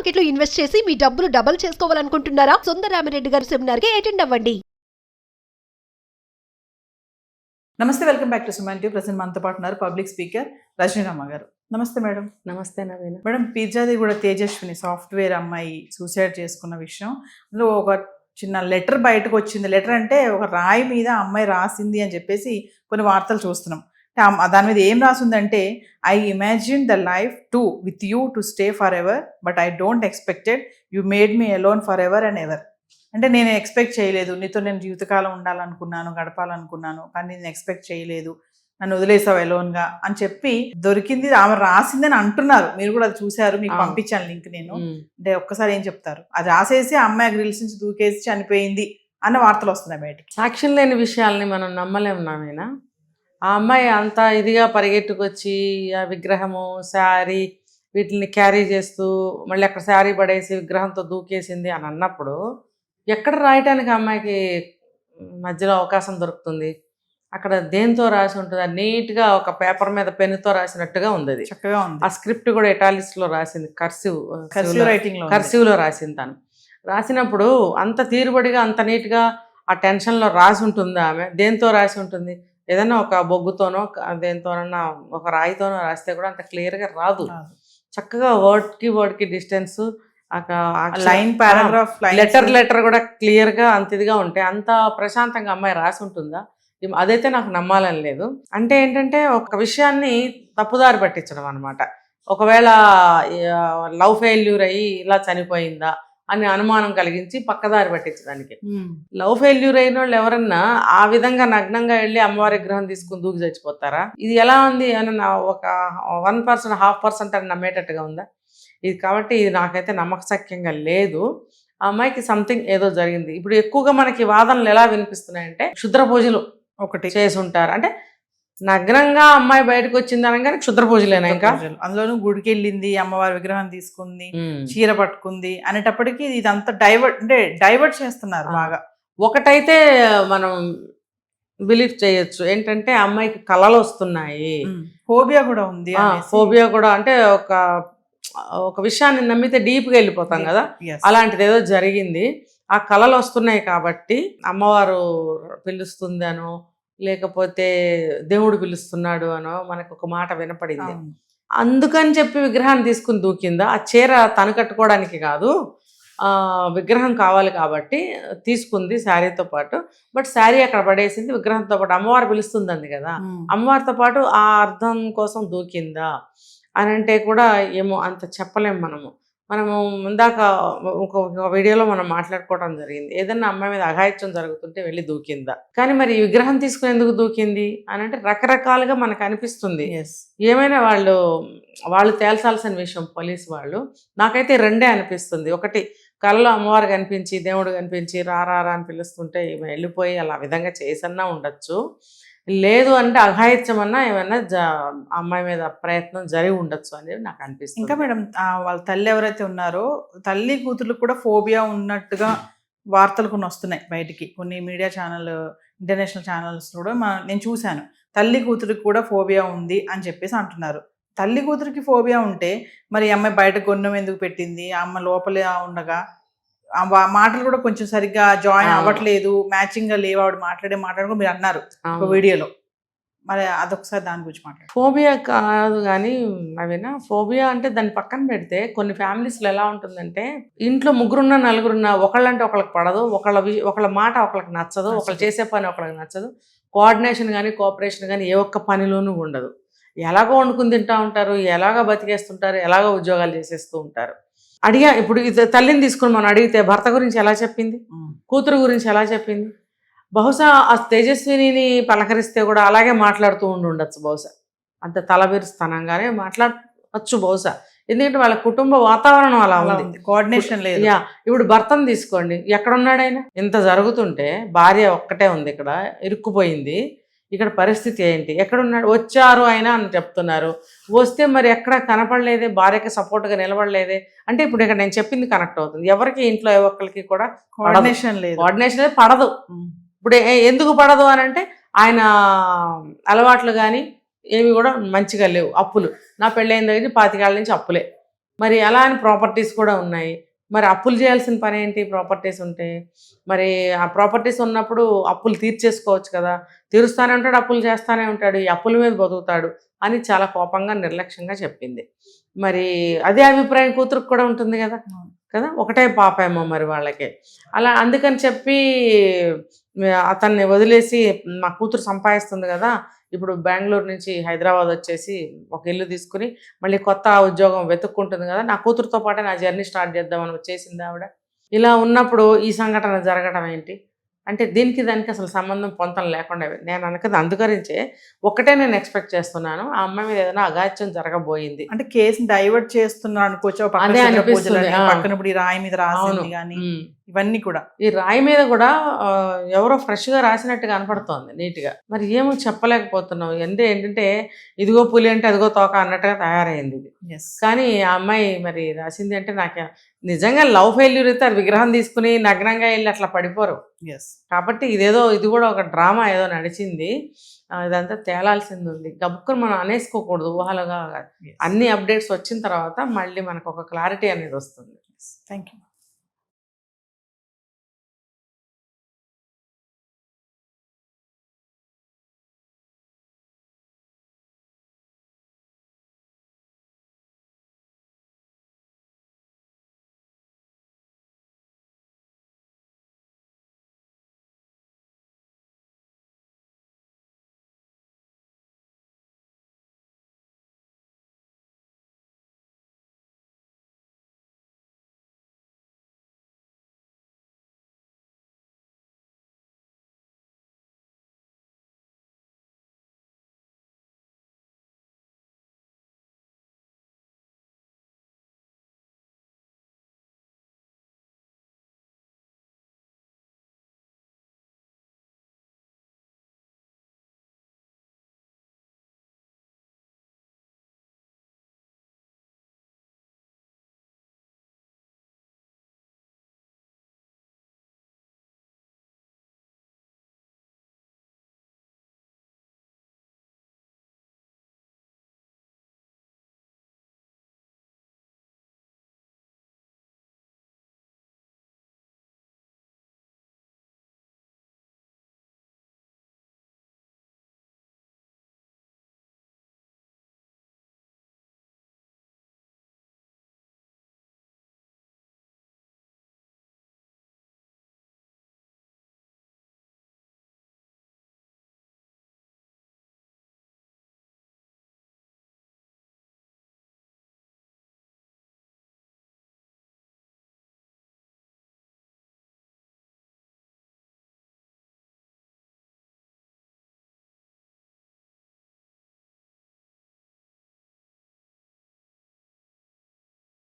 Market లో invest చేసి మీ డబ్బులు డబుల్ చేసుకోవాలనుకుంటున్నారా? సుందరరామిరెడ్డి గారి సెమినార్ కి అటెండ్ అవ్వండి. నమస్తే, welcome back to Suman TV. Present మనతో పాటు ఉన్నారు పబ్లిక్ స్పీకర్ రజనీరామ గారు. నమస్తే మేడం. నమస్తే నవీన. మేడం, పిజ్జాది కూడా తేజస్విని సాఫ్ట్వేర్ అమ్మాయి సూసైడ్ చేసుకున్న విషయం, అందులో ఒక చిన్న లెటర్ బయటకు వచ్చింది. లెటర్ అంటే ఒక రాయి మీద అమ్మాయి రాసింది అని చెప్పేసి కొన్ని వార్తలు చూస్తున్నాం. దాని మీద ఏం రాసిందంటే, I imagine the life to with you to stay forever, but I don't expected you made me alone forever and ever. అంటే నేను ఎక్స్పెక్ట్ చేయలేదు, నీతో నేను జీవితకాలం ఉండాలనుకున్నాను, గడపాలనుకున్నాను, కానీ నేను ఎక్స్పెక్ట్ చేయలేదు, నన్ను వదిలేసావు ఎలోన్గా అని చెప్పి దొరికింది. ఆమె రాసిందని అంటున్నారు, మీరు కూడా అది చూశారు, మీకు పంపించాను లింక్ నేను. అంటే ఒక్కసారి ఏం చెప్తారు? అది రాసేసి ఆ అమ్మాయి గ్రిల్స్ నుంచి దూకేసి చనిపోయింది అన్న వార్తలు వస్తున్నాయి బయటికి. సాక్ష్యం లేని విషయాల్ని మనం నమ్మలేమున్నామేనా? ఆ అమ్మాయి అంత ఇదిగా పరిగెట్టుకొచ్చి ఆ విగ్రహము, శారీ వీటిని క్యారీ చేస్తూ మళ్ళీ అక్కడ శారీ పడేసి విగ్రహంతో దూకేసింది అని అన్నప్పుడు ఎక్కడ రాయటానికి అమ్మాయికి మధ్యలో అవకాశం దొరుకుతుంది? అక్కడ దేంతో రాసి ఉంటుంది? నీట్గా ఒక పేపర్ మీద పెన్నుతో రాసినట్టుగా ఉంది. అది చక్కగా ఉంది. ఆ స్క్రిప్ట్ కూడా ఇటాలిక్స్లో రాసింది, కర్సివ్లో రాసింది. తను రాసినప్పుడు అంత తీరుబడిగా అంత నీట్గా ఆ టెన్షన్లో రాసి ఉంటుంది. ఆమె దేంతో రాసి ఉంటుంది? ఏదైనా ఒక బొగ్గుతోనో దేంతోనన్నా ఒక రాయితోనో రాస్తే కూడా అంత క్లియర్గా రాదు. చక్కగా వర్డ్కి డిస్టెన్స్, లైన్ పారాగ్రాఫ్, లెటర్ కూడా క్లియర్గా అంత ఇదిగా ఉంటే అంత ప్రశాంతంగా అమ్మాయి రాసి ఉంటుందా? అదైతే నాకు నమ్మాలని లేదు. అంటే ఏంటంటే ఒక విషయాన్ని తప్పుదారి పట్టించడం అనమాట. ఒకవేళ లవ్ ఫెయిల్యూర్ అయ్యి ఇలా చనిపోయిందా అని అనుమానం కలిగించి పక్కదారి పట్టించడానికి. లవ్ ఫెయిల్యూర్ అయిన వాళ్ళు ఎవరన్నా ఆ విధంగా నగ్నంగా వెళ్ళి అమ్మవారి విగ్రహం తీసుకుని దూకి చచ్చిపోతారా? ఇది ఎలా ఉంది అని ఒక 1%, 0.5% అని నమ్మేటట్టుగా ఉందా ఇది? కాబట్టి ఇది నాకైతే నమ్మకసక్యంగా లేదు. ఆ అమ్మాయికి సంథింగ్ ఏదో జరిగింది. ఇప్పుడు ఎక్కువగా మనకి వాదనలు ఎలా వినిపిస్తున్నాయంటే, క్షుద్ర పూజలు ఒకటి చేసి ఉంటారు. అంటే నగ్నంగా అమ్మాయి బయటకు వచ్చింది అనగానే క్షుద్ర పూజలేనా? ఇంకా అందులోనూ గుడికి వెళ్ళింది, అమ్మవారి విగ్రహం తీసుకుంది, చీర పట్టుకుంది అనేటప్పటికీ ఇదంతా డైవర్ట్ చేస్తున్నారు బాగా. ఒకటైతే మనం బిలీవ్ చేయొచ్చు ఏంటంటే, అమ్మాయికి కళలు వస్తున్నాయి, ఫోబియా కూడా ఉంది. ఫోబియా కూడా అంటే ఒక విషయాన్ని నమ్మితే డీప్గా వెళ్ళిపోతాం కదా, అలాంటిది ఏదో జరిగింది. ఆ కళలు వస్తున్నాయి కాబట్టి అమ్మవారు పిలుస్తుంది అనో లేకపోతే దేవుడు పిలుస్తున్నాడు అనో మనకు ఒక మాట వినపడింది. అందుకని చెప్పి విగ్రహాన్ని తీసుకుని దూకిందా? ఆ చీర తను కట్టుకోవడానికి కాదు, విగ్రహం కావాలి కాబట్టి తీసుకుంది శారీతో పాటు. బట్ శారీ అక్కడ పడేసింది, విగ్రహంతో పాటు అమ్మవారు పిలుస్తుందండి కదా, అమ్మవారితో పాటు ఆ అర్థం కోసం దూకిందా అని అంటే కూడా ఏమో అంత చెప్పలేము. మనము ఇందాక ఒక వీడియోలో మనం మాట్లాడుకోవడం జరిగింది, ఏదన్నా అమ్మాయి మీద అఘాయిత్యం జరుగుతుంటే వెళ్ళి దూకిందా. కానీ మరి ఈ విగ్రహం తీసుకుని ఎందుకు దూకింది అని అంటే రకరకాలుగా మనకు అనిపిస్తుంది. ఏమైనా వాళ్ళు తేల్చాల్సిన విషయం పోలీసు వాళ్ళు. నాకైతే రెండే అనిపిస్తుంది. ఒకటి, కళ్ళలో అమ్మవారు కనిపించి దేవుడు కనిపించి రారా అని పిలుస్తుంటే వెళ్ళిపోయి అలా విధంగా చేసన్నా ఉండొచ్చు. లేదు అంటే అఘాయిత్యం అన్నా ఏమైనా అమ్మాయి మీద ప్రయత్నం జరిగి ఉండొచ్చు అనేది నాకు అనిపిస్తుంది. ఇంకా మేడం, వాళ్ళ తల్లి ఎవరైతే ఉన్నారో తల్లి కూతుర్లకు కూడా ఫోబియా ఉన్నట్టుగా వార్తలు కొన్ని వస్తున్నాయి బయటికి. కొన్ని మీడియా ఛానల్, ఇంటర్నేషనల్ ఛానల్స్ కూడా నేను చూశాను, తల్లి కూతురికి కూడా ఫోబియా ఉంది అని చెప్పేసి అంటున్నారు. తల్లి కూతురికి ఫోబియా ఉంటే మరి అమ్మాయి బయట గొన్నం ఎందుకు పెట్టింది? అమ్మ లోపలే ఉండగా మాటలు కూడా కొంచెం సరిగ్గా జాయిన్ అవ్వట్లేదు, మ్యాచింగ్ గా లేవు ఆవిడ మాట్లాడే కూడా మీరు అన్నారు ఒక వీడియోలో. మరి అదొకసారి దాని గురించి మాట్లాడు. ఫోబియా కాదు కానీ నవీనా, ఫోబియా అంటే దాన్ని పక్కన పెడితే కొన్ని ఫ్యామిలీస్లో ఎలా ఉంటుందంటే, ఇంట్లో ముగ్గురున్నా నలుగురున్నా ఒకళ్ళంటే ఒకళ్ళకి పడదు, ఒకళ్ళ మాట ఒకళ్ళకి నచ్చదు, ఒకళ్ళు చేసే పని ఒకళ్ళకి నచ్చదు, కోఆర్డినేషన్ కానీ కోఆపరేషన్ కానీ ఏ ఒక్క పనిలోనూ ఉండదు. ఎలాగో వండుకుని తింటూ ఉంటారు, ఎలాగో బతికేస్తుంటారు, ఎలాగో ఉద్యోగాలు చేసేస్తూ ఉంటారు. ఇప్పుడు తల్లిని తీసుకుని మనం అడిగితే భర్త గురించి ఎలా చెప్పింది, కూతురు గురించి ఎలా చెప్పింది? బహుశా ఆ తేజస్విని పలకరిస్తే కూడా అలాగే మాట్లాడుతూ ఉండొచ్చు బహుశా, అంత తలబిరుస్తనంగానే మాట్లాడచ్చు బహుశా. ఎందుకంటే వాళ్ళ కుటుంబ వాతావరణం అలా ఉంది, కోఆర్డినేషన్ లేదు. ఇప్పుడు భర్తను తీసుకోండి, ఎక్కడున్నాడు ఆయన? ఇంత జరుగుతుంటే భార్య ఒక్కటే ఉంది, ఇక్కడ ఇరుక్కుపోయింది, ఇక్కడ పరిస్థితి ఏంటి? ఎక్కడున్నాడు? వచ్చారు ఆయన అని చెప్తున్నారు, వస్తే మరి ఎక్కడ కనపడలేదే, భార్యకి సపోర్ట్గా నిలబడలేదే అంటే ఇప్పుడు ఇక్కడ నేను చెప్పింది కనెక్ట్ అవుతుంది. ఎవరికి ఇంట్లో ఏ ఒక్కరికి కూడా కోఆర్డినేషన్ లేదు, పడదు. ఇప్పుడు ఎందుకు పడదు అని అంటే, ఆయన అలవాట్లు కానీ ఏవి కూడా మంచిగా లేవు. అప్పులు, నా పెళ్ళైన దగ్గర 25 ఏళ్ళ నుంచి అప్పులే. మరి అలా అని ప్రాపర్టీస్ కూడా ఉన్నాయి. మరి అప్పులు చేయాల్సిన పని ఏంటి ప్రాపర్టీస్ ఉంటే? మరి ఆ ప్రాపర్టీస్ ఉన్నప్పుడు అప్పులు తీర్చేసుకోవచ్చు కదా, తీరుస్తానే ఉంటాడు, అప్పులు చేస్తానే ఉంటాడు, ఈ అప్పుల మీద బతుకుతాడు అని చాలా కోపంగా నిర్లక్ష్యంగా చెప్పింది. మరి అదే అభిప్రాయం కూతురుకు కూడా ఉంటుంది కదా కదా, ఒకటే పాప ఏమో మరి వాళ్ళకి. అలా అందుకని చెప్పి అతన్ని వదిలేసి మా కూతురు సంపాదిస్తుంది కదా, ఇప్పుడు బెంగళూరు నుంచి హైదరాబాద్ వచ్చేసి ఒక ఇల్లు తీసుకుని మళ్ళీ కొత్త ఉద్యోగం వెతుక్కుంటుంది కదా, నా కూతురుతో పాటే నా జర్నీ స్టార్ట్ చేద్దామని వచ్చేసింది ఆవిడ. ఇలా ఉన్నప్పుడు ఈ సంఘటన జరగడం ఏంటి అంటే దీనికి దానికి అసలు సంబంధం పొంతం లేకుండా నేను అనుకున్నది. అందుకరించే ఒకటే నేను ఎక్స్పెక్ట్ చేస్తున్నాను, ఆ అమ్మాయి మీద ఏదైనా అగాత్యం జరగబోయింది అంటే కేసుని డైవర్ట్ చేస్తున్నా అనుకోవచ్చు. అదే అనిపిస్తుంది. పక్కన ఇప్పుడు ఈ రాయి మీద రాసింది కానీ ఇవన్నీ కూడా, ఈ రాయి మీద కూడా ఎవరో ఫ్రెష్గా రాసినట్టుగా కనపడుతోంది నీట్గా. మరి ఏమో చెప్పలేకపోతున్నాం. ఏంటంటే ఇదిగో పులి అంటే అదిగో తోక అన్నట్టుగా తయారైంది ఇది. కానీ ఆ అమ్మాయి మరి రాసింది అంటే నాకు నిజంగా లవ్ ఫెయిల్యూర్ అయితే అది విగ్రహం తీసుకుని నగ్నంగా వెళ్ళి అట్లా పడిపోరు. కాబట్టి ఇది కూడా ఒక డ్రామా ఏదో నడిచింది, ఇదంతా తేలాల్సింది ఉంది. గబుక్కుని మనం అనేసుకోకూడదు ఊహలుగా. అన్ని అప్డేట్స్ వచ్చిన తర్వాత మళ్ళీ మనకు ఒక క్లారిటీ అనేది వస్తుంది. Thank you.